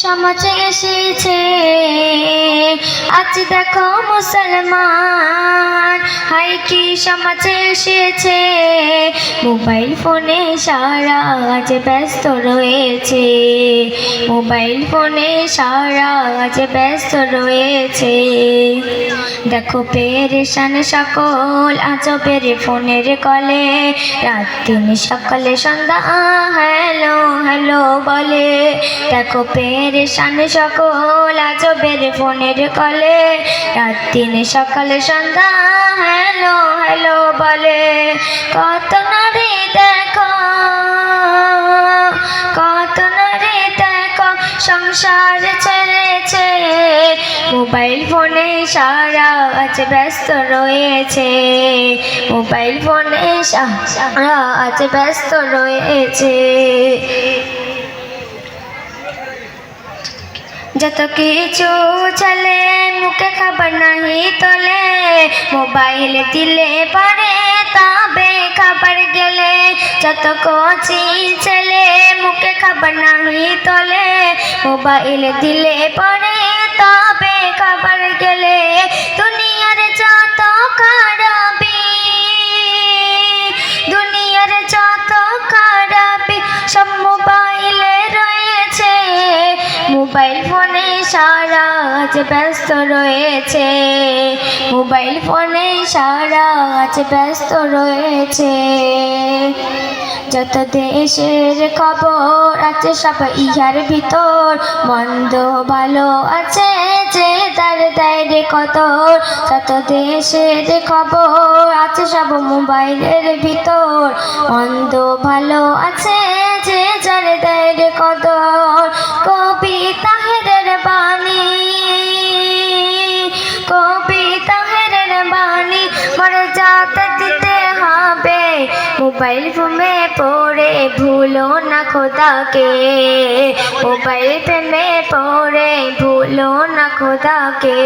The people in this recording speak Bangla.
সমাজে এসেছে আজ দেখো মুসলমান, হাই কি সমাজে এসেছে। মোবাইল ফোনে সারা আজ ব্যস্ত রয়েছে, মোবাইল ফোনে সারা আজ ব্যস্ত রয়েছে। দেখো পেরেশান সকল আজবের ফোনের কলে, রাত দিন সকালে সন্ধ্যা হ্যালো হ্যালো বলে। দেখো পেরেশান সকল আজবের ফোনের কলে, রাত দিন সকালে সন্ধ্যা হ্যালো হ্যালো বলে। কত নারী দেখো, কত নারী দেখো সংসার ছেড়েছে, মোবাইল ফোনে সারা আজ ব্যস্ত রয়েছে, মোবাইল ফোনে সারা আজ ব্যস্ত রয়েছে। যত কিছু চলে মুখে খাবার নাহি তোলে, মোবাইল দিলে পারে তবে খাবার গেলে। যত কচি ছেলে মুখে খাবার নাহি তোলে, মোবাইল দিলে পারে তবে খাবার গেলে। দুনিয়ার যত খারাপি, দুনিয়ার যত খারাপি সব মোবাইলে রয়েছে, মোবাইল ফোনে সারা আজ ব্যস্ত রয়েছে, মোবাইল ফোনে সারা আজ ব্যস্ত রয়েছে। যত দেশের খবর আছে সব ইহার ভিতর, মন্দ ভালো আছে যে তার দেয় রে কদর। যত দেশের খবর আছে সব মোবাইলের ভিতর, মন্দ ভালো আছে যে যার দেয় রে কদর। কবি তাহেরের বাণী, কবি তাহেরের বাণী মর্যাদা দিতে হবে, মোবাইল ফোনে পড়ে ভুলো না খোদাকে, মোবাইল ফোনে পড়ে ভুলো না খোদাকে।